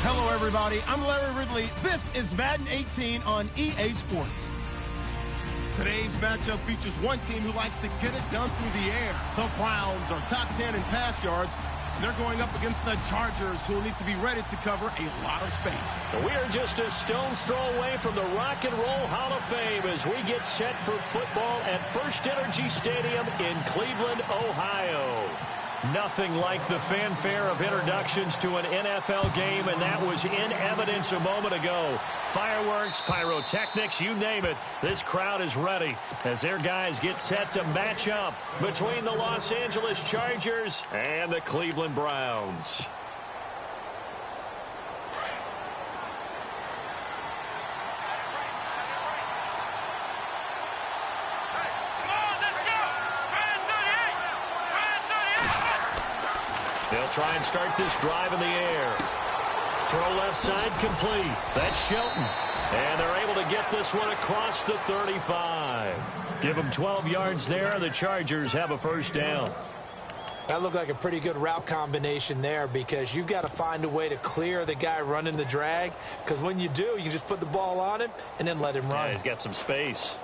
Hello, everybody. I'm Larry Ridley. This is Madden 18 on EA Sports. Today's matchup features one team who likes to get it done through the air. The Browns are top 10 in pass yards. They're going up against the Chargers, who will need to be ready to cover a lot of space. We are just a stone's throw away from the Rock and Roll Hall of Fame as we get set for football at First Energy Stadium in Cleveland, Ohio. Nothing like the fanfare of introductions to an NFL game, and that was in evidence a moment ago. Fireworks, pyrotechnics, you name it. This crowd is ready as their guys get set to match up between the Los Angeles Chargers and the Cleveland Browns. They'll try and start this drive in the air. Throw left side complete. That's Shelton. And they're able to get this one across the 35. Give them 12 yards there, and the Chargers have a first down. That looked like a pretty good route combination there because you've got to find a way to clear the guy running the drag, because when you do, you can just put the ball on him and then let him run. Yeah, he's got some space.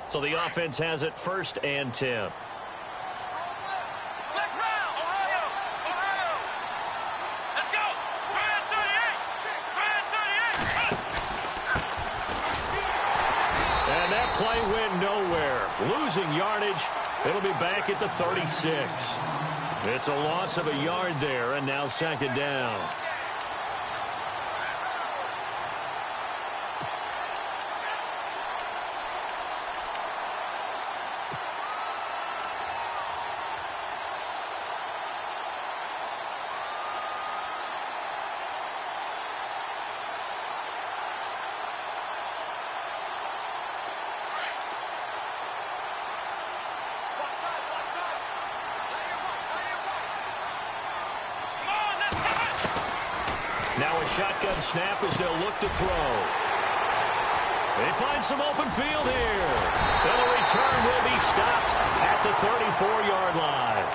So the offense has it 1st and 10. And that play went nowhere. Losing yardage. It'll be back at the 36. It's a loss of a yard there, and now 2nd down. Now a shotgun snap as they'll look to throw. They find some open field here. And the return will be stopped at the 34-yard line.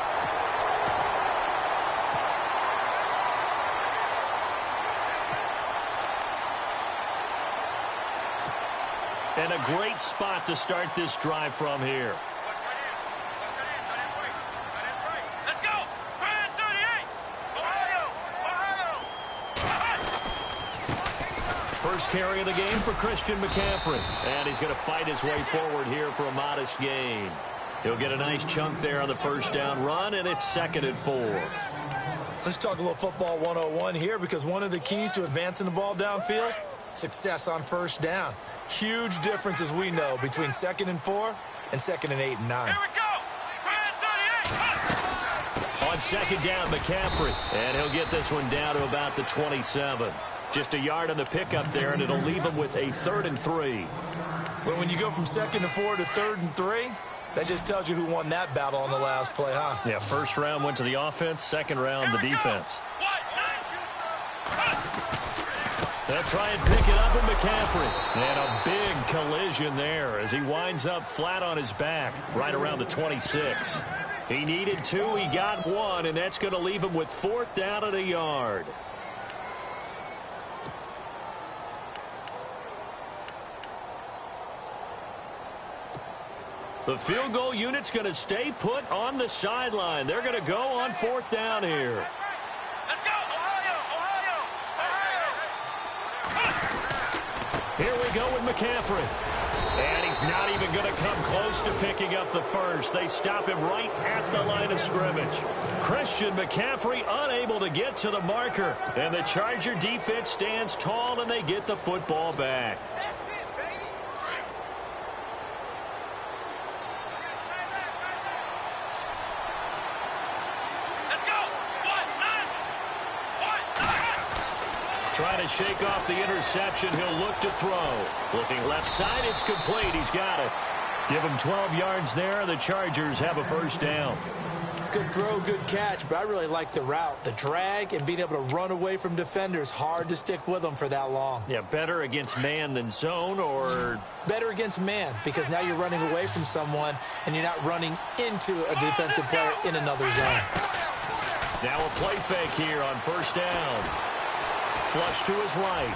And a great spot to start this drive from here. First carry of the game for Christian McCaffrey. And he's going to fight his way forward here for a modest gain. He'll get a nice chunk there on the first down run, and it's 2nd and 4. Let's talk a little football 101 here, because one of the keys to advancing the ball downfield, success on first down. Huge difference, as we know, between 2nd and 4 and 2nd and 8 and 9. Here we go. On 2nd down, McCaffrey. And he'll get this one down to about the 27. Just a yard on the pickup there, and it'll leave him with a 3rd and 3. Well, when you go from 2nd and 4 to 3rd and 3, that just tells you who won that battle on the last play, huh? Yeah, first round went to the offense, second round the defense. They'll try and pick it up with McCaffrey. And a big collision there as he winds up flat on his back right around the 26. He needed 2, he got 1, and that's going to leave him with 4th down at a yard. The field goal unit's going to stay put on the sideline. They're going to go on 4th down here. Let's go, Ohio! Here we go with McCaffrey. And he's not even going to come close to picking up the first. They stop him right at the line of scrimmage. Christian McCaffrey unable to get to the marker. And the Charger defense stands tall, and they get the football back. Trying to shake off the interception. He'll look to throw. Looking left side. It's complete. He's got it. Give him 12 yards there. The Chargers have a 1st down. Good throw, good catch, but I really like the route. The drag and being able to run away from defenders. Hard to stick with them for that long. Yeah, better against man than zone, or? Better against man, because now you're running away from someone and you're not running into a defensive player in another zone. Now a play fake here on 1st down. Flush to his right.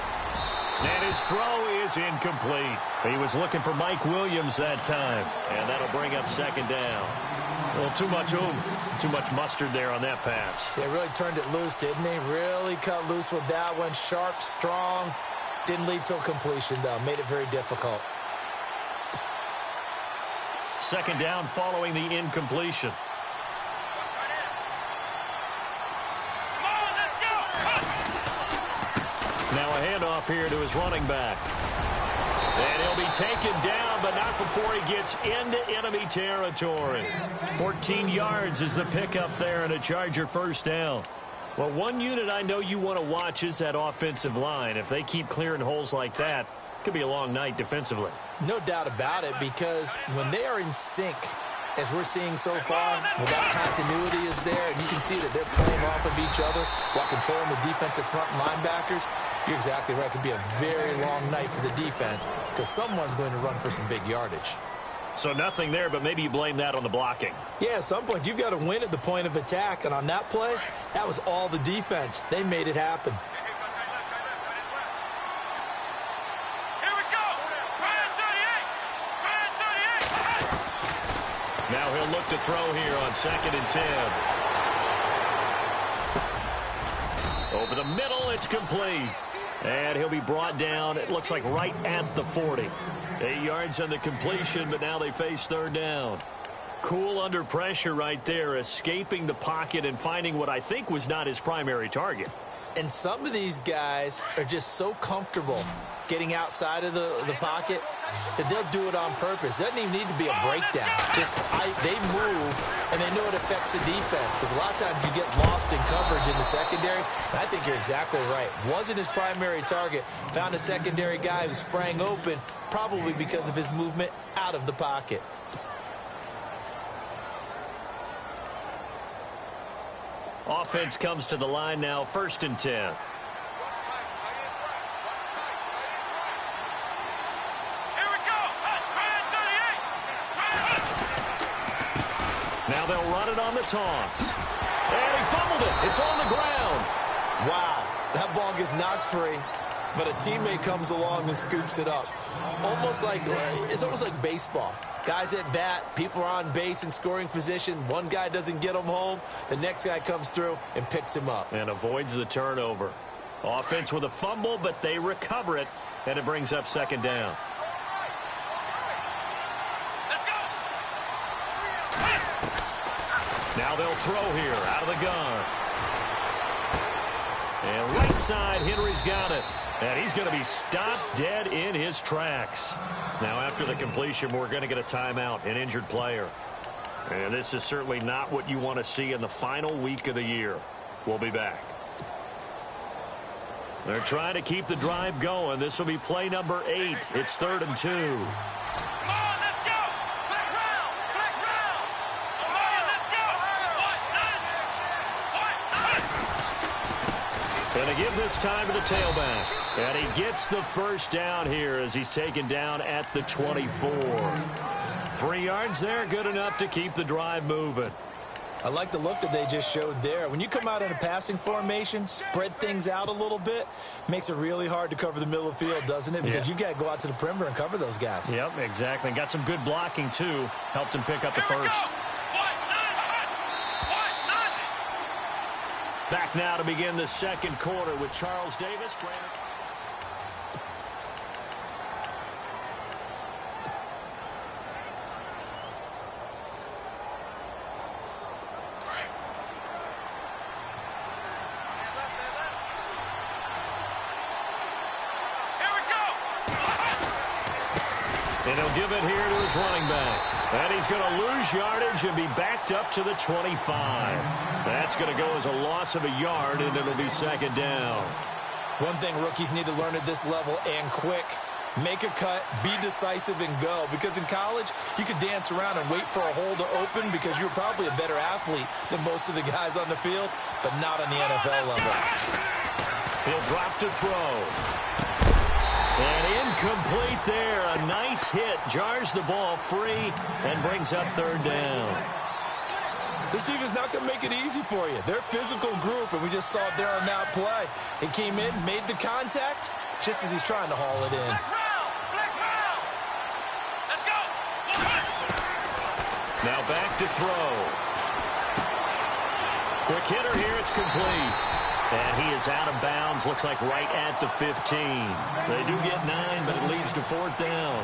And his throw is incomplete. He was looking for Mike Williams that time. And that'll bring up 2nd down. A little too much oomph, too much mustard there on that pass. They really turned it loose, didn't they? Really cut loose with that one. Sharp, strong. Didn't lead to a completion, though. Made it very difficult. 2nd down following the incompletion. Now a handoff here to his running back. And he'll be taken down, but not before he gets into enemy territory. 14 yards is the pickup there and a Charger 1st down. Well, one unit I know you want to watch is that offensive line. If they keep clearing holes like that, it could be a long night defensively. No doubt about it, because when they are in sync, as we're seeing so far, when that continuity is there, and you can see that they're playing off of each other while controlling the defensive front linebackers, you're exactly right. It could be a very long night for the defense because someone's going to run for some big yardage. So nothing there, but maybe you blame that on the blocking. Yeah, at some point, you've got to win at the point of attack, and on that play, that was all the defense. They made it happen. Now he'll look to throw here on 2nd and 10. Over the middle, it's complete. And he'll be brought down, it looks like right at the 40. 8 yards on the completion, but now they face 3rd down. Cool under pressure right there, escaping the pocket and finding what I think was not his primary target. And some of these guys are just so comfortable getting outside of the pocket that they'll do it on purpose. It doesn't even need to be a breakdown. They move, and they know it affects the defense, because a lot of times you get lost in coverage in the secondary, and I think you're exactly right. Wasn't his primary target. Found a secondary guy who sprang open, probably because of his movement out of the pocket. Offense comes to the line now, 1st and 10. Now they'll run it on the toss. And he fumbled it. It's on the ground. Wow, that ball gets knocked free, but a teammate comes along and scoops it up. It's almost like baseball. Guys at bat, people are on base in scoring position. One guy doesn't get him home. The next guy comes through and picks him up. And avoids the turnover. Offense with a fumble, but they recover it, and it brings up 2nd down. Now they'll throw here out of the gun. And right side, Henry's got it. And he's going to be stopped dead in his tracks. Now after the completion, we're going to get a timeout, an injured player. And this is certainly not what you want to see in the final week of the year. We'll be back. They're trying to keep the drive going. This will be play number 8. It's 3rd and 2. Going to give this time to the tailback. And he gets the first down here as he's taken down at the 24. 3 yards there, good enough to keep the drive moving. I like the look that they just showed there. When you come out in a passing formation, spread things out a little bit, makes it really hard to cover the middle of the field, doesn't it? Because you've got to go out to the perimeter and cover those guys. Yep, exactly. Got some good blocking, too. Helped him pick up the first. Back now to begin the second quarter with Charles Davis. And he'll give it here to his running back. And he's going to lose yardage and be backed up to the 25. That's going to go as a loss of a yard, and it'll be second down. One thing rookies need to learn at this level, and quick, make a cut, be decisive, and go. Because in college, you could dance around and wait for a hole to open because you're probably a better athlete than most of the guys on the field, but not on the NFL level. He'll drop to throw. And incomplete there. A nice hit. Jars the ball free and brings up third down. This team is not going to make it easy for you. They're a physical group, and we just saw it there on that play. It came in, made the contact, just as he's trying to haul it in. Let's go. Now back to throw. Quick hitter here. It's complete. And he is out of bounds, looks like right at the 15. They do get 9, but it leads to fourth down.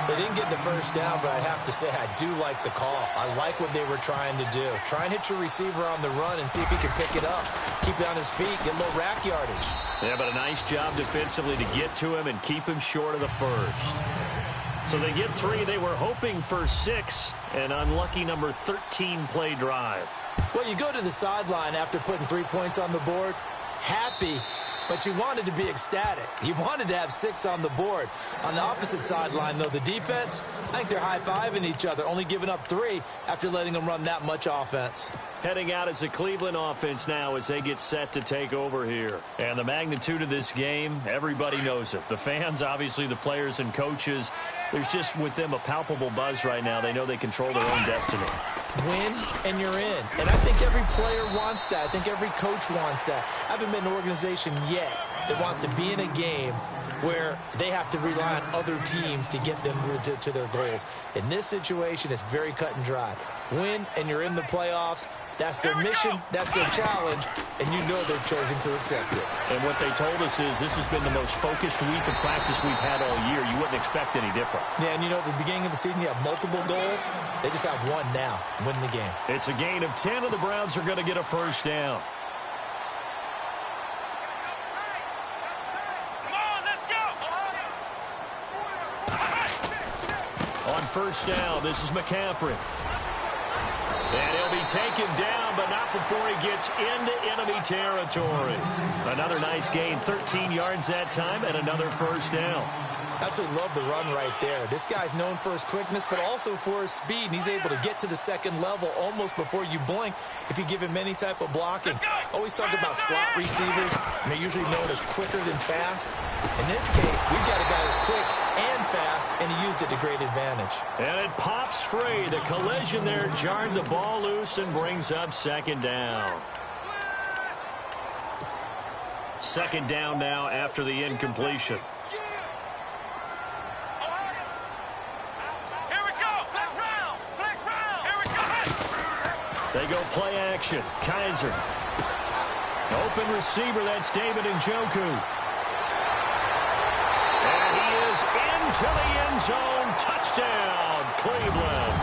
They didn't get the first down, but I have to say I do like the call. I like what they were trying to do. Try and hit your receiver on the run and see if he can pick it up. Keep it on his feet, get a little rack yardage. Yeah, but a nice job defensively to get to him and keep him short of the first. So they get 3. They were hoping for 6. An unlucky number 13 play drive. Well, you go to the sideline after putting 3 points on the board, happy, but you wanted to be ecstatic. You wanted to have 6 on the board. On the opposite sideline, though, the defense, I think they're high-fiving each other, only giving up 3 after letting them run that much offense. Heading out as the Cleveland offense now as they get set to take over here. And the magnitude of this game, everybody knows it. The fans, obviously the players and coaches, there's just with them a palpable buzz right now. They know they control their own destiny. Win, and you're in. And I think every player wants that. I think every coach wants that. I haven't been an organization yet that wants to be in a game where they have to rely on other teams to get them to their goals. In this situation, it's very cut and dry. Win, and you're in the playoffs. That's their mission, that's their challenge, and you know they've chosen to accept it. And what they told us is this has been the most focused week of practice we've had all year. You wouldn't expect any different. Yeah, and you know, at the beginning of the season, you have multiple goals. They just have one now, win the game. It's a gain of 10, and the Browns are going to get a first down. Come on, let's go. On first down, this is McCaffrey. And he'll be taken down, but not before he gets into enemy territory. Another nice gain, 13 yards that time, and another first down. Absolutely love the run right there. This guy's known for his quickness, but also for his speed, and he's able to get to the second level almost before you blink if you give him any type of blocking. Always talk about slot receivers, and they're usually known as quicker than fast. In this case, we've got a guy who's quick and fast, and he used it to great advantage. And it pops free. The collision there jarred the ball loose and brings up second down. Second down now after the incompletion. They go play action. Kaiser. Open receiver, that's David Njoku. And he is into the end zone. Touchdown, Cleveland.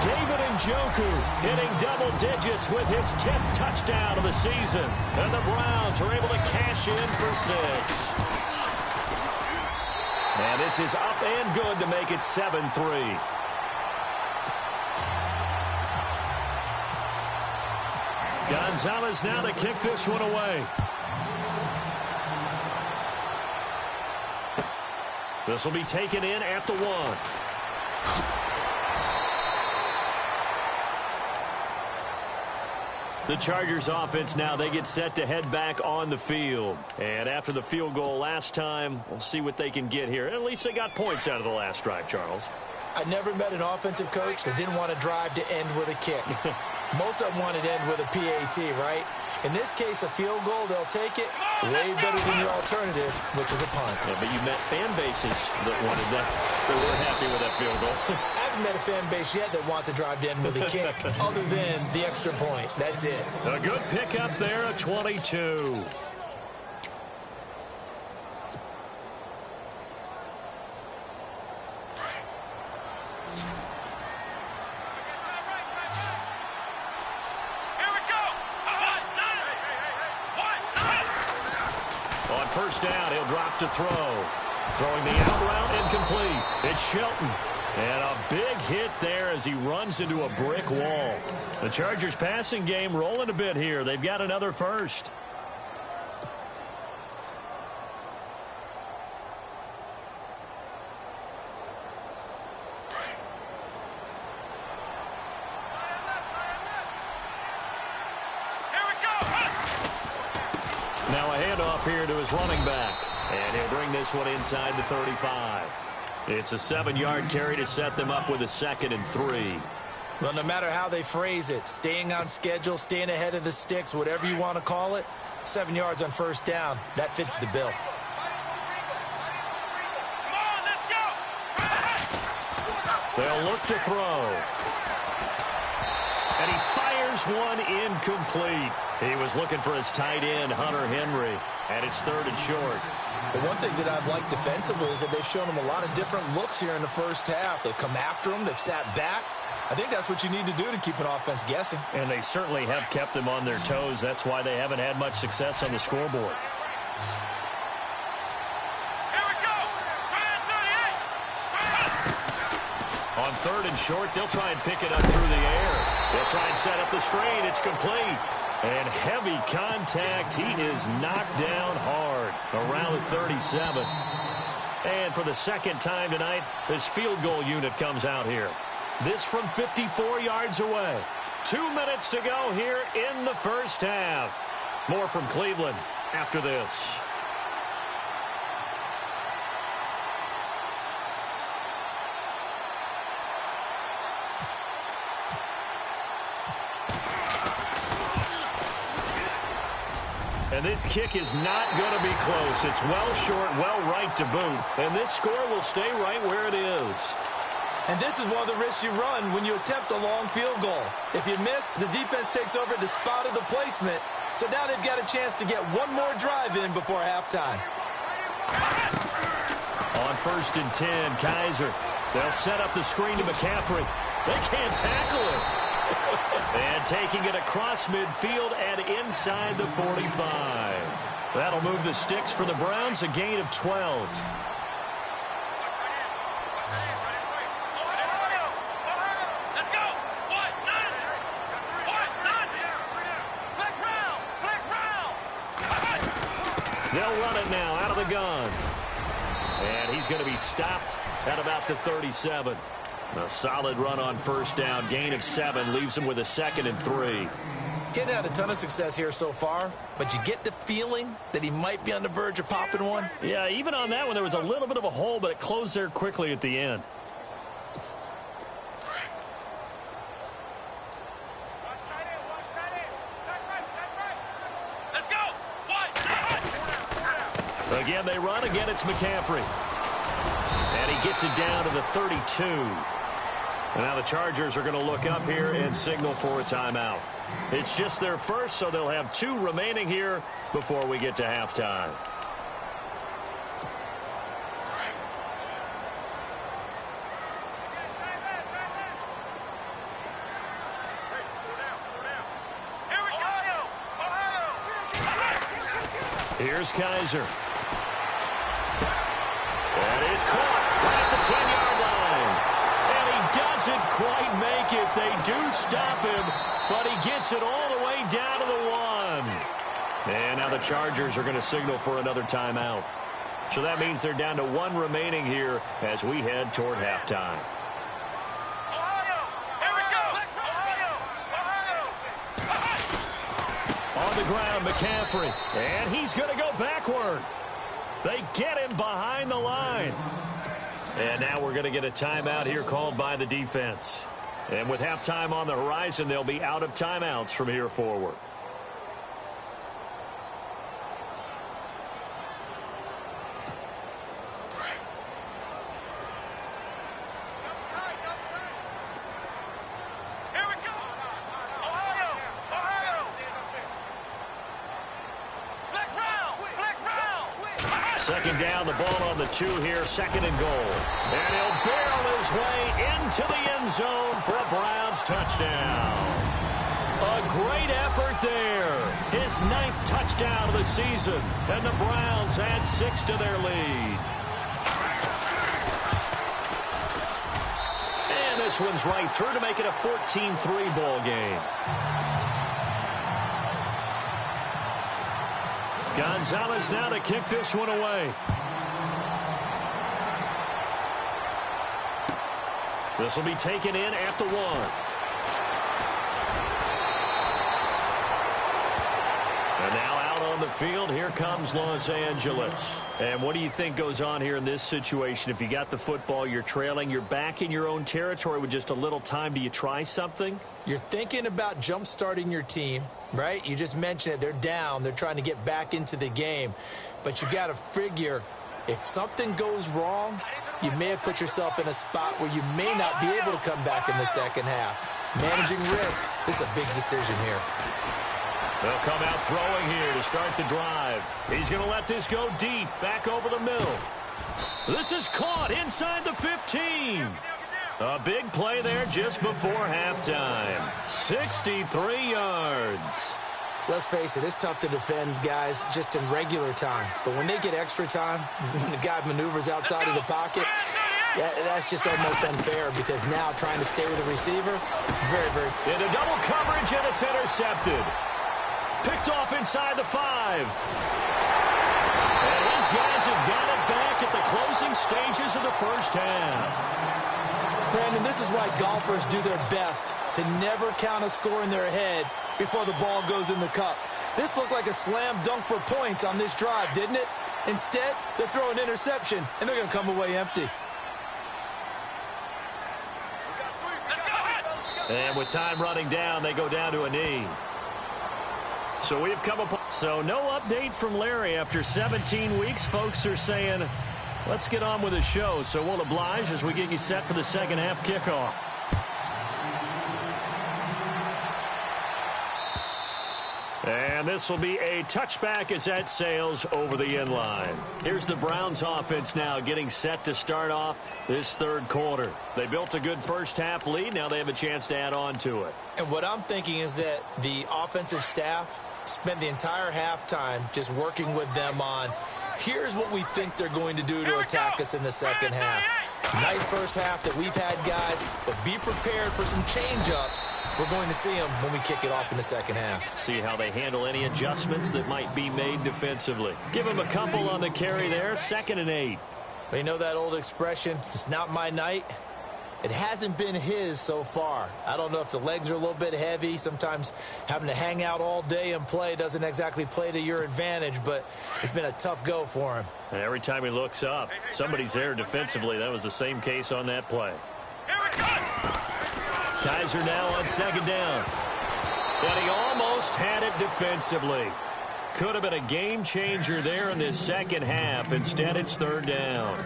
David Njoku hitting double digits with his 10th touchdown of the season. And the Browns are able to cash in for 6. And this is up and good to make it 7-3. Gonzalez now to kick this one away. This will be taken in at the 1. The Chargers offense now, they get set to head back on the field. And after the field goal last time, we'll see what they can get here. At least they got points out of the last drive, Charles. I never met an offensive coach that didn't want to drive to end with a kick. Most of them want to end with a PAT, right? In this case, a field goal, they'll take it way better than your alternative, which is a punt. Yeah, but you met fan bases that wanted that. They were happy with that field goal. I haven't met a fan base yet that wants to drive to end with a kick, other than the extra point. That's it. A good pickup there, a 22. On first down, he'll drop to throw. Throwing the out route, incomplete. It's Shelton. And a big hit there as he runs into a brick wall. The Chargers passing game rolling a bit here. They've got another first. Now a handoff here to his running back. And he'll bring this one inside the 35. It's a 7-yard carry to set them up with a 2nd and 3. Well, no matter how they phrase it, staying on schedule, staying ahead of the sticks, whatever you want to call it, 7 yards on first down, that fits the bill. They'll look to throw. And he fires one incomplete. He was looking for his tight end, Hunter Henry, and it's 3rd and short. The one thing that I've liked defensively is that they've shown him a lot of different looks here in the first half. They've come after him. They've sat back. I think that's what you need to do to keep an offense guessing. And they certainly have kept them on their toes. That's why they haven't had much success on the scoreboard. On 3rd and short, they'll try and pick it up through the air. They'll try and set up the screen. It's complete. And heavy contact. He is knocked down hard around the 37. And for the second time tonight, this field goal unit comes out here. This from 54 yards away. 2 minutes to go here in the first half. More from Cleveland after this. And this kick is not going to be close. It's well short, well right to boot. And this score will stay right where it is. And this is one of the risks you run when you attempt a long field goal. If you miss, the defense takes over the spot of the placement. So now they've got a chance to get one more drive in before halftime. On 1st and 10, Kaiser. They'll set up the screen to McCaffrey. They can't tackle it. And taking it across midfield and inside the 45. That'll move the sticks for the Browns, a gain of 12. They'll run it now out of the gun. And he's going to be stopped at about the 37. A solid run on first down. Gain of 7 leaves him with a 2nd and 3. Getting had a ton of success here so far, but you get the feeling that he might be on the verge of popping one. Yeah, even on that one, there was a little bit of a hole, but it closed there quickly at the end. Again, they run. Again, it's McCaffrey. And he gets it down to the 32. And now the Chargers are going to look up here and signal for a timeout. It's just their first, so they'll have 2 remaining here before we get to halftime. Here's Kaiser. That is caught at the 10-yard line. And he doesn't quite make it. They do stop him, but he gets it all the way down to the 1. And now the Chargers are going to signal for another timeout. So that means they're down to 1 remaining here as we head toward halftime. the ground, McCaffrey. And he's going to go backward. They get him behind the line. And now we're going to get a timeout here called by the defense. And with halftime on the horizon, they'll be out of timeouts from here forward. Second down, the ball on the 2 here, second and goal. And he'll barrel his way into the end zone for a Browns touchdown. A great effort there. His 9th touchdown of the season. And the Browns add 6 to their lead. And this one's right through to make it a 14-3 ball game. Gonzalez now to kick this one away. This will be taken in at the 1. And now out on the field, here comes Los Angeles. And what do you think goes on here in this situation? If you got the football, you're trailing, you're back in your own territory with just a little time. Do you try something? You're thinking about jump-starting your team, right? You just mentioned it. They're down. They're trying to get back into the game. But you got to figure if something goes wrong, you may have put yourself in a spot where you may not be able to come back in the second half. Managing risk is a big decision here. They'll come out throwing here to start the drive. He's going to let this go deep, back over the middle. This is caught inside the 15. A big play there just before halftime. 63 yards. Let's face it, it's tough to defend guys just in regular time. But when they get extra time, when the guy maneuvers outside of the pocket, that's just almost unfair because now trying to stay with the receiver, very, very... Into double coverage, and it's intercepted. Picked off inside the 5. And his guys have got it back at the closing stages of the first half. Brandon, this is why golfers do their best to never count a score in their head before the ball goes in the cup. This looked like a slam dunk for points on this drive, didn't it? Instead, they throw an interception, and they're going to come away empty. And with time running down, they go down to a knee. So we've come up. So no update from Larry after 17 weeks. Folks are saying, let's get on with the show. So we'll oblige as we get you set for the second half kickoff. And this will be a touchback as that sails over the end line. Here's the Browns offense now getting set to start off this third quarter. They built a good first half lead. Now they have a chance to add on to it. And what I'm thinking is that the offensive staff spent the entire halftime just working with them on here's what we think they're going to do to attack us in the second half. Nice first half that we've had, guys, but be prepared for some change-ups. We're going to see them when we kick it off in the second half. See how they handle any adjustments that might be made defensively. Give them a couple on the carry there, 2nd and 8. Well, you know that old expression, it's not my night? It hasn't been his so far. I don't know if the legs are a little bit heavy. Sometimes having to hang out all day and play doesn't exactly play to your advantage, but it's been a tough go for him. And every time he looks up, somebody's there defensively. That was the same case on that play. Kaiser now on 2nd down. And he almost had it defensively. Could have been a game changer there in this second half. Instead, it's 3rd down.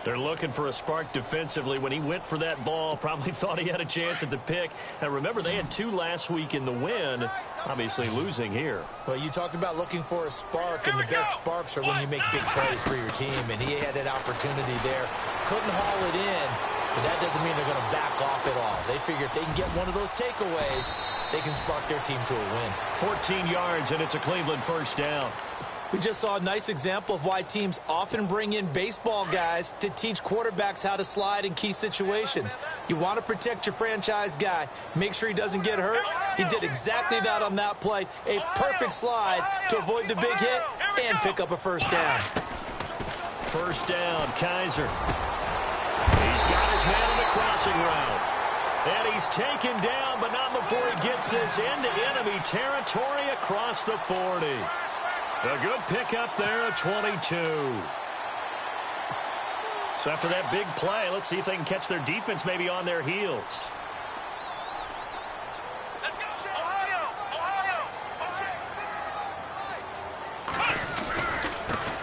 They're looking for a spark defensively. When he went for that ball, probably thought he had a chance at the pick. And remember, they had 2 last week in the win, obviously losing here. Well, you talked about looking for a spark, and the best sparks are when you make big plays for your team. And he had an opportunity there. Couldn't haul it in, but that doesn't mean they're going to back off at all. They figure if they can get one of those takeaways, they can spark their team to a win. 14 yards, and it's a Cleveland first down. We just saw a nice example of why teams often bring in baseball guys to teach quarterbacks how to slide in key situations. You want to protect your franchise guy. Make sure he doesn't get hurt. He did exactly that on that play. A perfect slide to avoid the big hit and pick up a first down. First down, Kaiser. He's got his man on the crossing route. And he's taken down, but not before he gets this into enemy territory across the 40. A good pickup there at 22. So after that big play, let's see if they can catch their defense maybe on their heels.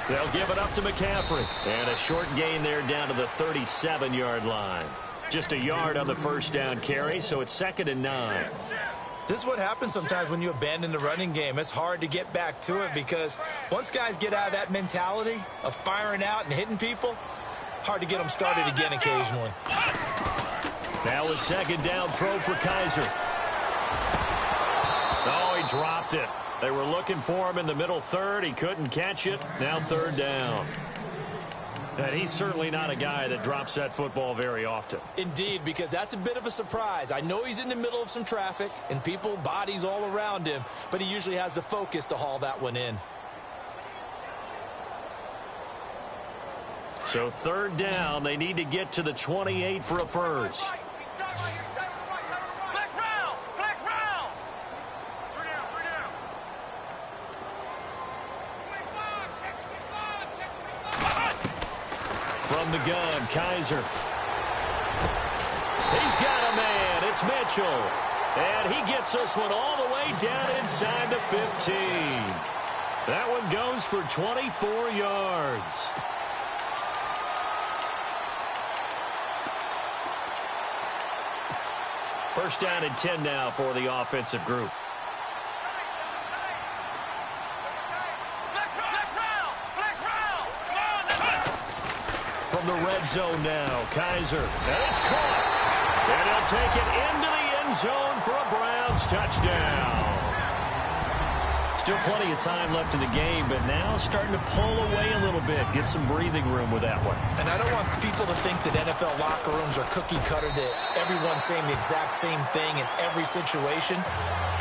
They'll give it up to McCaffrey. And a short gain there down to the 37-yard line. Just a yard on the first down carry, so it's 2nd and 9. This is what happens sometimes when you abandon the running game. It's hard to get back to it because once guys get out of that mentality of firing out and hitting people, hard to get them started again occasionally. Now a 2nd down throw for Kaiser. Oh, he dropped it. They were looking for him in the middle third. He couldn't catch it. Now 3rd down. And he's certainly not a guy that drops that football very often. Indeed, because that's a bit of a surprise. I know he's in the middle of some traffic and people, bodies all around him, but he usually has the focus to haul that one in. So 3rd down, they need to get to the 28 for a first. From the gun, Kaiser. He's got a man. It's Mitchell. And he gets this one all the way down inside the 15. That one goes for 24 yards. First down and 10 now for the offensive group. From the red zone now, Kaiser. And it's caught. And he'll take it into the end zone for a Browns touchdown. Still plenty of time left in the game, but now starting to pull away a little bit. Get some breathing room with that one. And I don't want people to think that NFL locker rooms are cookie cutter, that everyone's saying the exact same thing in every situation.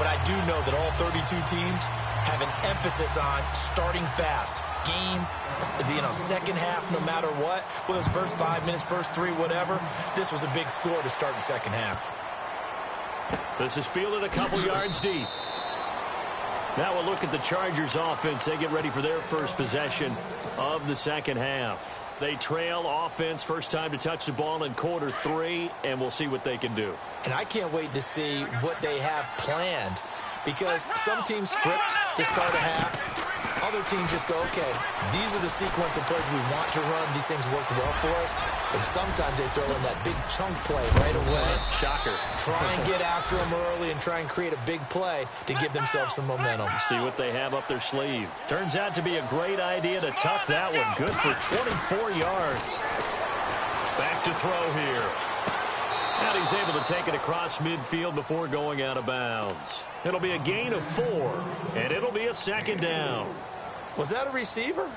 But I do know that all 32 teams have an emphasis on starting fast. Game, second half, no matter what. Whether it's first 5 minutes, first 3, whatever. This was a big score to start the second half. This is fielded a couple yards deep. Now we'll look at the Chargers offense. They get ready for their first possession of the second half. They trail offense, first time to touch the ball in quarter 3, and we'll see what they can do. And I can't wait to see what they have planned, because some teams script to start a half. Other teams just go, okay, these are the sequence of plays we want to run. These things worked well for us. And sometimes they throw in that big chunk play right away. Shocker. Try and get after them early and try and create a big play to give themselves some momentum. See what they have up their sleeve. Turns out to be a great idea to tuck that one. Good for 24 yards. Back to throw here. And he's able to take it across midfield before going out of bounds. It'll be a gain of 4, and it'll be a 2nd down. Was that a receiver?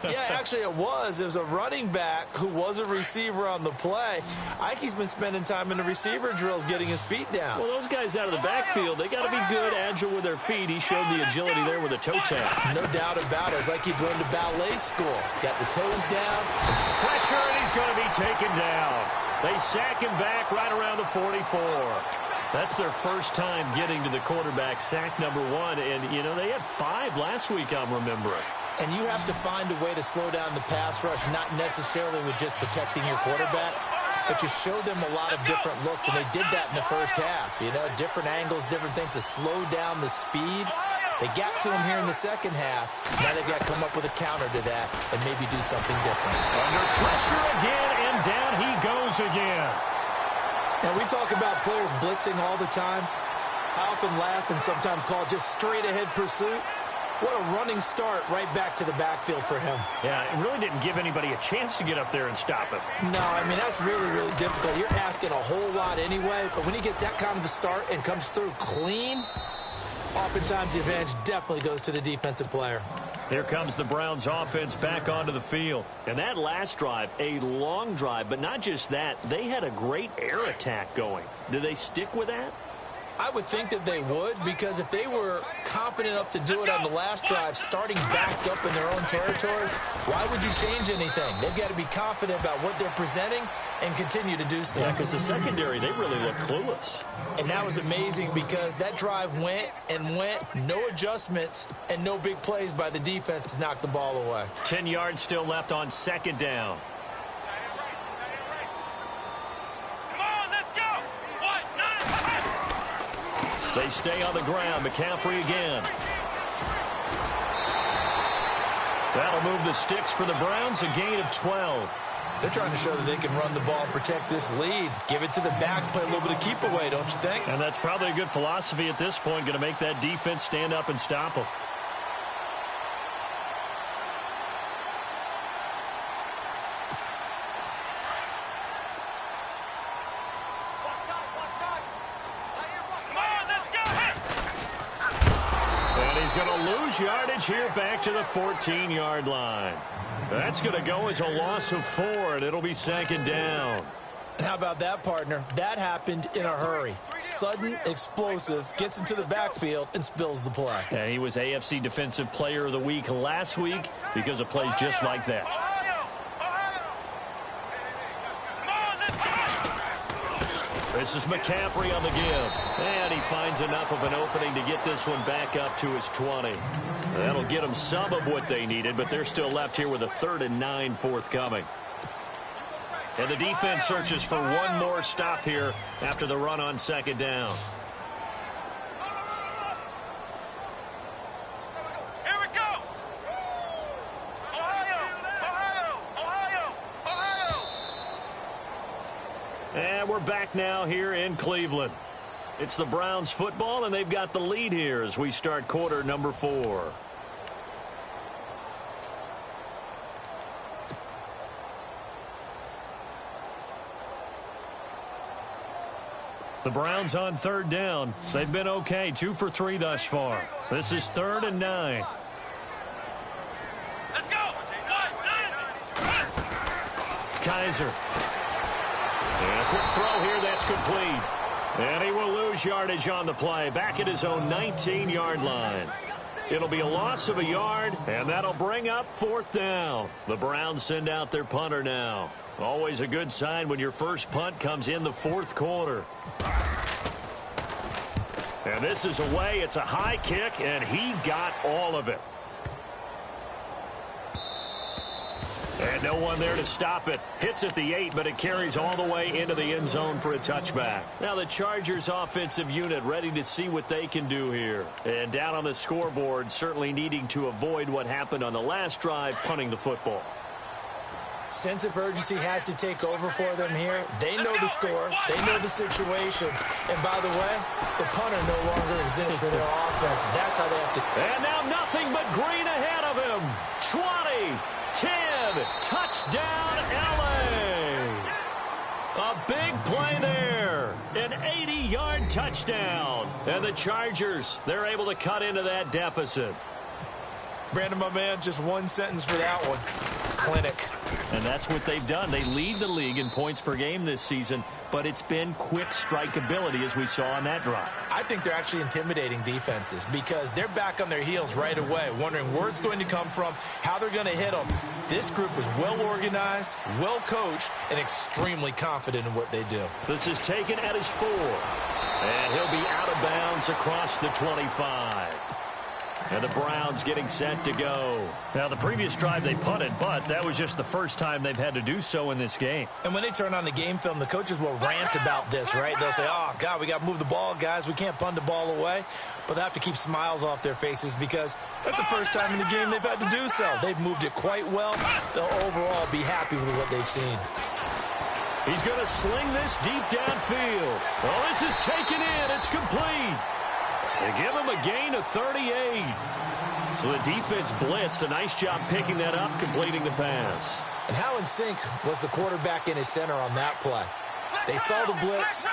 Yeah, actually it was. It was a running back who was a receiver on the play. Ike's been spending time in the receiver drills getting his feet down. Well, those guys out of the backfield, they got to be good, agile with their feet. He showed the agility there with a toe tap. No doubt about it. It's like he'd run to ballet school. Got the toes down. It's pressure, and he's going to be taken down. They sack him back right around the 44. That's their first time getting to the quarterback, sack number 1. And, they had 5 last week, I'm remembering. And you have to find a way to slow down the pass rush, not necessarily with just protecting your quarterback, but you show them a lot of different looks, and they did that in the first half. Different angles, different things to slow down the speed. They got to him here in the second half. Now they've got to come up with a counter to that and maybe do something different. Under pressure again, and down he goes again. Now, we talk about players blitzing all the time. I often laugh and sometimes call it just straight-ahead pursuit. What a running start right back to the backfield for him. Yeah, it really didn't give anybody a chance to get up there and stop him. No, that's really, really difficult. You're asking a whole lot anyway, but when he gets that kind of a start and comes through clean, oftentimes the advantage definitely goes to the defensive player. Here comes the Browns offense back onto the field. And that last drive, a long drive, but not just that. They had a great air attack going. Do they stick with that? I would think that they would, because if they were confident enough to do it on the last drive, starting backed up in their own territory, why would you change anything? They've got to be confident about what they're presenting and continue to do so. Yeah, because the secondary, they really look clueless. And that was amazing because that drive went and went, no adjustments, and no big plays by the defense to knock the ball away. 10 yards still left on second down. They stay on the ground. McCaffrey again. That'll move the sticks for the Browns, a gain of 12. They're trying to show that they can run the ball and protect this lead. Give it to the backs, play a little bit of keep away, don't you think? And that's probably a good philosophy at this point, going to make that defense stand up and stop them. Yardage here back to the 14-yard line. That's going to go as a loss of 4, and it'll be second down. And how about that, partner? That happened in a hurry. Sudden, explosive, gets into the backfield, and spills the play. And he was AFC Defensive Player of the Week last week because of plays just like that. This is McCaffrey on the give. And he finds enough of an opening to get this one back up to his 20. That'll get them some of what they needed, but they're still left here with a 3rd and 9 forthcoming. And the defense searches for one more stop here after the run on second down. Here we go. Ohio. And we're back now here in Cleveland. It's the Browns football, and they've got the lead here as we start quarter number 4. The Browns on 3rd down. They've been okay, 2 for 3 thus far. This is 3rd and 9. Let's go. Kaiser. And a quick throw here, that's complete. And he will lose yardage on the play, back at his own 19-yard line. It'll be a loss of a yard, and that'll bring up 4th down. The Browns send out their punter now. Always a good sign when your first punt comes in the 4th quarter. And this is away. It's a high kick, and he got all of it. And no one there to stop it. Hits at the 8, but it carries all the way into the end zone for a touchback. Now the Chargers offensive unit ready to see what they can do here. And down on the scoreboard, certainly needing to avoid what happened on the last drive, punting the football. Sense of urgency has to take over for them here. They know the score. They know the situation. And by the way, the punter no longer exists for their offense. That's how they have to. And now nothing but green ahead of him. 20, 10, touchdown LA. A big play there. An 80-yard touchdown. And the Chargers, they're able to cut into that deficit. Brandon, my man, just one sentence for that one. Clinic. And that's what they've done. They lead the league in points per game this season, but it's been quick strikeability as we saw on that drive. I think they're actually intimidating defenses because they're back on their heels right away, wondering where it's going to come from, how they're going to hit them. This group is well organized, well coached, and extremely confident in what they do. This is taken at his 4. And he'll be out of bounds across the 25. And the Browns getting set to go. Now, the previous drive they punted, but that was just the first time they've had to do so in this game. And when they turn on the game film, the coaches will rant about this, right? They'll say, oh, God, we got to move the ball, guys. We can't punt the ball away. But they have to keep smiles off their faces because that's the first time in the game they've had to do so. They've moved it quite well. They'll overall be happy with what they've seen. He's going to sling this deep downfield. Oh, this is taken in. It's complete. They give him a gain of 38. So the defense blitzed. A nice job picking that up, completing the pass. And how in sync was the quarterback in his center on that play? They saw the blitz,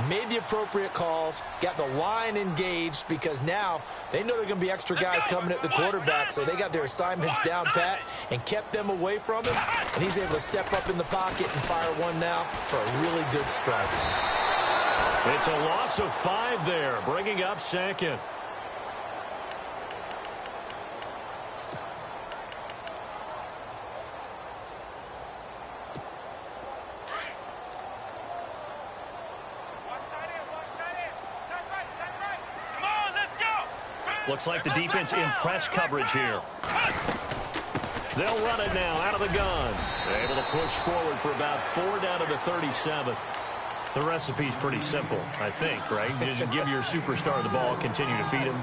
made the appropriate calls, got the line engaged because now they know there are going to be extra guys coming at the quarterback, so they got their assignments down pat and kept them away from him, and he's able to step up in the pocket and fire one now for a really good strike. It's a loss of 5 there, bringing up second. Looks like the defense in press coverage here. They'll run it now out of the gun. They're able to push forward for about 4 down to the 37. The recipe's pretty simple, I think, right? Just give your superstar the ball, continue to feed him.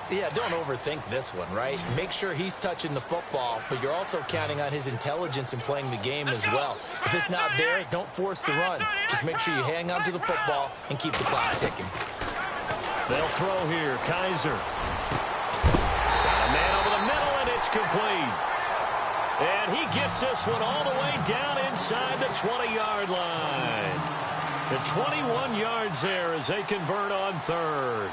Yeah, don't overthink this one, right? Make sure he's touching the football, but you're also counting on his intelligence in playing the game as well. If it's not there, don't force the run. Just make sure you hang on to the football and keep the clock ticking. They'll throw here. Kaiser. Got a man over the middle, and it's complete. And he gets this one all the way down inside the 20-yard line. The 21 yards there as they convert on third.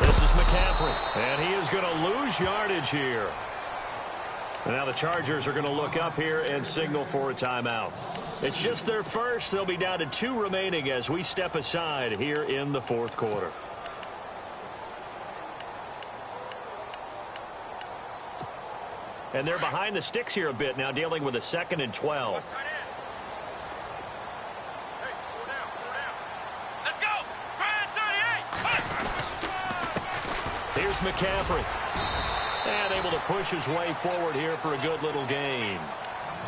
This is McCaffrey, and he is going to lose yardage here. And now the Chargers are going to look up here and signal for a timeout. It's just their first. They'll be down to 2 remaining as we step aside here in the fourth quarter. And they're behind the sticks here a bit now, dealing with a 2nd and 12. Here's McCaffrey. And able to push his way forward here for a good little gain.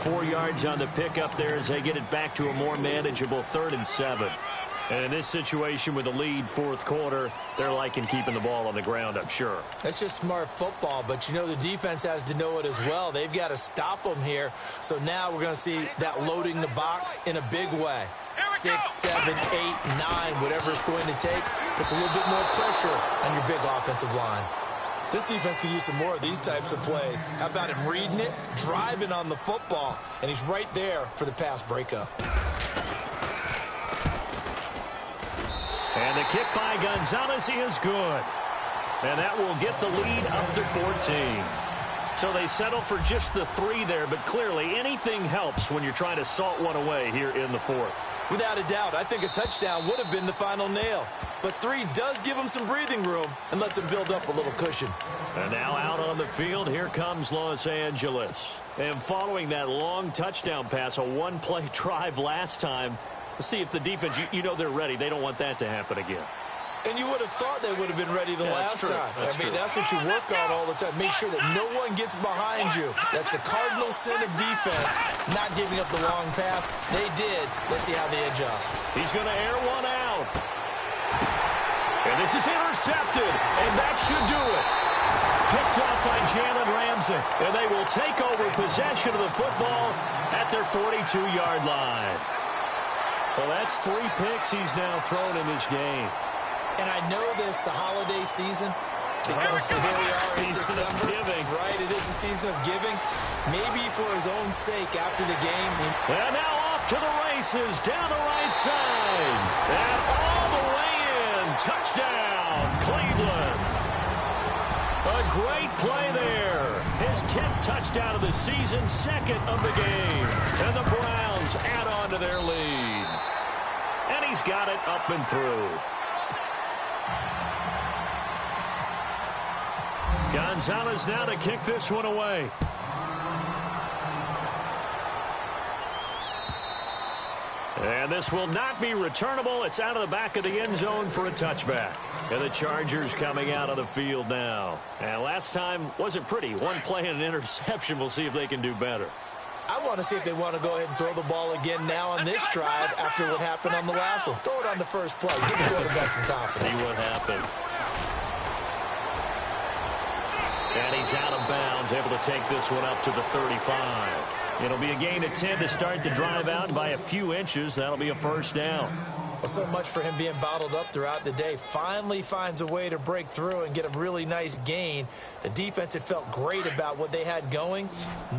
4 yards on the pickup there as they get it back to a more manageable 3rd and 7. And in this situation with the lead fourth quarter, they're liking keeping the ball on the ground, I'm sure. That's just smart football, but you know the defense has to know it as well. They've got to stop them here. So now we're going to see that loading the box in a big way. 6, 7, 8, 9, whatever it's going to take, puts a little bit more pressure on your big offensive line. This defense could use some more of these types of plays. How about him reading it, driving on the football, and he's right there for the pass breakup. And the kick by Gonzalez is good. And that will get the lead up to 14. So they settle for just the 3 there, but clearly anything helps when you're trying to salt one away here in the fourth. Without a doubt, I think a touchdown would have been the final nail. But 3 does give him some breathing room and lets him build up a little cushion. And now out on the field, here comes Los Angeles. And following that long touchdown pass, a 1-play drive last time, let's see if the defense, you know they're ready. They don't want that to happen again. And you would have thought they would have been ready the last time. That's what you work on all the time. Make sure that no one gets behind you. That's the cardinal sin of defense, not giving up the long pass. They did. Let's see how they adjust. He's going to air one out. And this is intercepted, and that should do it. Picked off by Jalen Ramsey, and they will take over possession of the football at their 42-yard line. Well, that's 3 picks he's now thrown in this game. And I know this, the holiday season, because here we are in December, right? It is a season of giving. Maybe for his own sake after the game. And now off to the races down the right side. And all the way in. Touchdown, Cleveland. A great play there. His 10th touchdown of the season, 2nd of the game. And the Browns add on to their lead. And he's got it up and through. Gonzalez now to kick this one away. And this will not be returnable. It's out of the back of the end zone for a touchback. And the Chargers coming out of the field now. And last time wasn't pretty. 1 play and an interception. We'll see if they can do better. I want to see if they want to go ahead and throw the ball again now on this drive after what happened on the last one. Throw it on the first play. Give the quarterback some confidence. See what happens. And he's out of bounds, able to take this one up to the 35. It'll be a gain of 10 to start the drive out, and by a few inches, that'll be a first down. Well, so much for him being bottled up throughout the day. Finally finds a way to break through and get a really nice gain. The defense had felt great about what they had going.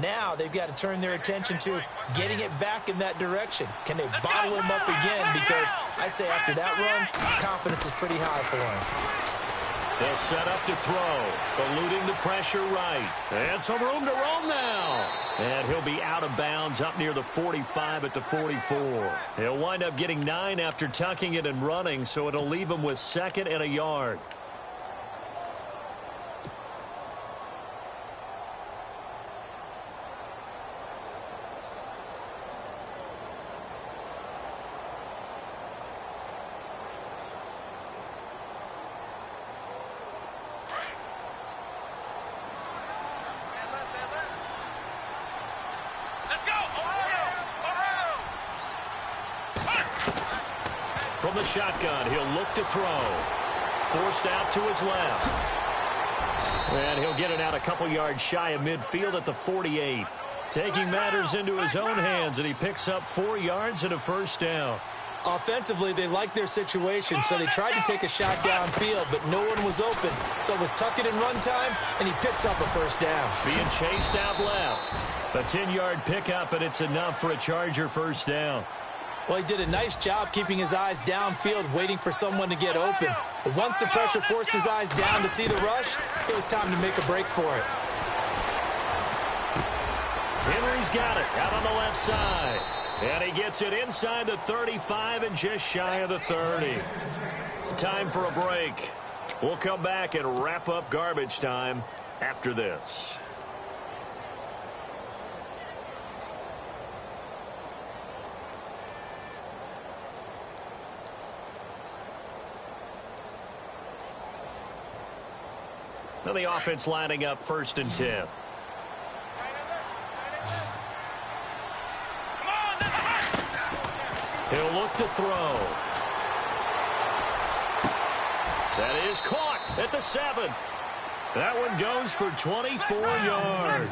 Now they've got to turn their attention to getting it back in that direction. Can they bottle him up again? Because I'd say after that run, confidence is pretty high for him. He'll set up to throw, eluding the pressure right. And some room to roam now. And he'll be out of bounds up near the 45 at the 44. He'll wind up getting 9 after tucking it and running, so it'll leave him with 2nd and a yard. From the shotgun, he'll look to throw. Forced out to his left. And he'll get it out a couple yards shy of midfield at the 48. Taking matters into his own hands, and he picks up 4 yards and a first down. Offensively, they liked their situation, so they tried to take a shot downfield, but no one was open. So it was tuck it and run time, and he picks up a first down. Being chased out left. A 10-yard pickup, and it's enough for a Charger first down. Well, he did a nice job keeping his eyes downfield, waiting for someone to get open. But once the pressure forced his eyes down to see the rush, it was time to make a break for it. Henry's got it out on the left side. And he gets it inside the 35 and just shy of the 30. Time for a break. We'll come back and wrap up garbage time after this. So the offense lining up 1st and 10. He'll look to throw. That is caught at the 7. That one goes for 24 yards.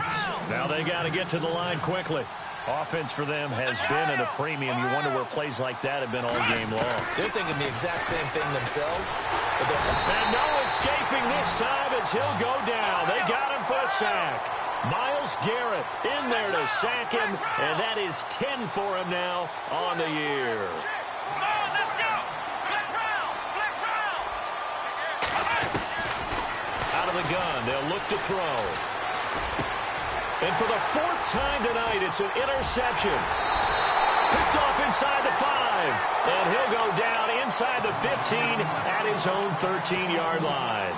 Now they got to get to the line quickly. Offense for them has been at a premium. You wonder where plays like that have been all game long. They're thinking the exact same thing themselves. And no escaping this time as he'll go down. They got him for a sack. Myles Garrett in there to sack him, and that is 10 for him now on the year. Out of the gun, they'll look to throw. And for the 4th time tonight, it's an interception. Picked off inside the 5, and he'll go down inside the 15 at his own 13-yard line.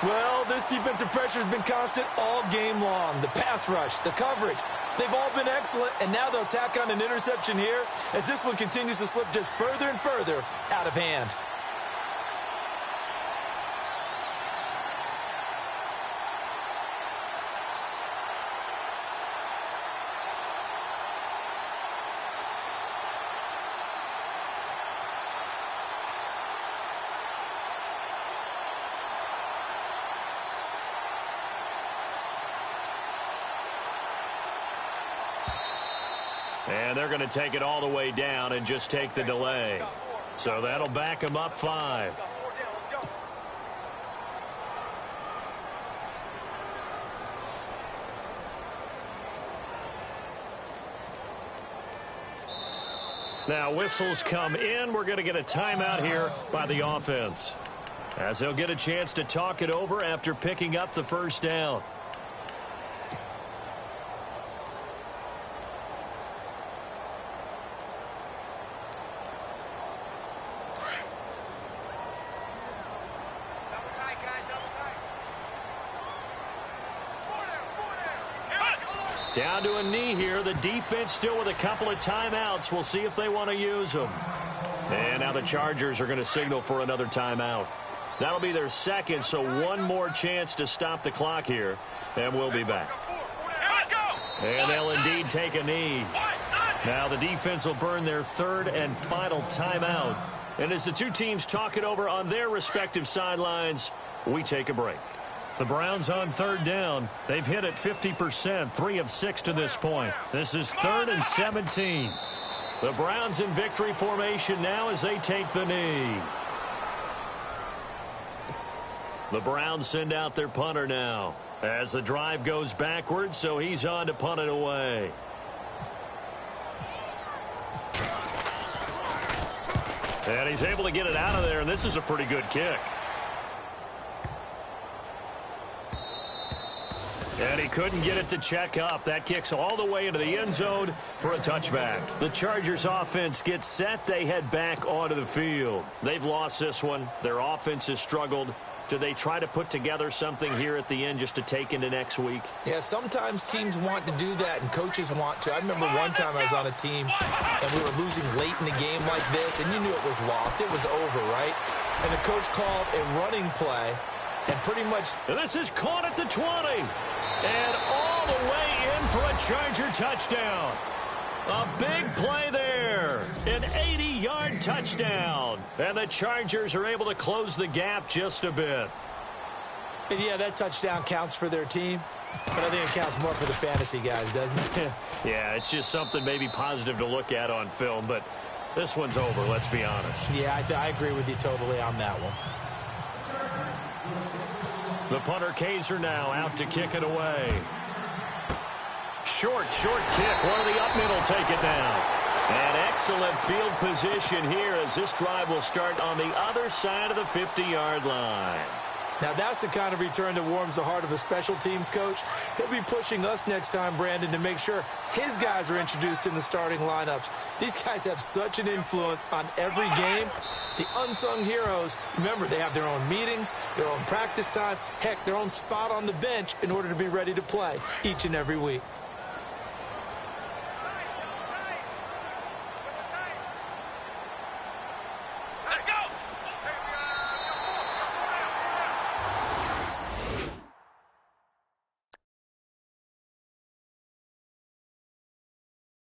Well, this defensive pressure has been constant all game long. The pass rush, the coverage, they've all been excellent, and now they'll tack on an interception here as this one continues to slip just further and further out of hand. And they're going to take it all the way down and just take the delay. So that'll back them up 5. Now whistles come in. We're going to get a timeout here by the offense, as they'll get a chance to talk it over after picking up the first down. Down to a knee here. The defense still with a couple of timeouts. We'll see if they want to use them. And now the Chargers are going to signal for another timeout. That'll be their 2nd, so one more chance to stop the clock here. And we'll be back. And they'll indeed take a knee. Now the defense will burn their 3rd and final timeout. And as the two teams talk it over on their respective sidelines, we take a break. The Browns on 3rd down. They've hit it 50%, 3 of 6 to this point. This is 3rd and 17. The Browns in victory formation now as they take the knee. The Browns send out their punter now as the drive goes backwards, so he's on to punt it away. And he's able to get it out of there, and this is a pretty good kick. And he couldn't get it to check up. That kicks all the way into the end zone for a touchback. The Chargers offense gets set. They head back onto the field. They've lost this one. Their offense has struggled. Do they try to put together something here at the end just to take into next week? Yeah, sometimes teams want to do that and coaches want to. I remember one time I was on a team and we were losing late in the game like this, and you knew it was lost. It was over, right? And the coach called a running play and pretty much... And this is caught at the 20. And all the way in for a Charger touchdown. A big play there. An 80-yard touchdown. And the Chargers are able to close the gap just a bit. And yeah, that touchdown counts for their team. But I think it counts more for the fantasy guys, doesn't it? Yeah, it's just something maybe positive to look at on film. But this one's over, let's be honest. Yeah, I agree with you totally on that one. The punter Kaiser now out to kick it away. Short kick. One of the up middle take it down. And excellent field position here as this drive will start on the other side of the 50-yard line. Now, that's the kind of return that warms the heart of a special teams coach. He'll be pushing us next time, Brandon, to make sure his guys are introduced in the starting lineups. These guys have such an influence on every game. The unsung heroes, remember, they have their own meetings, their own practice time, heck, their own spot on the bench in order to be ready to play each and every week.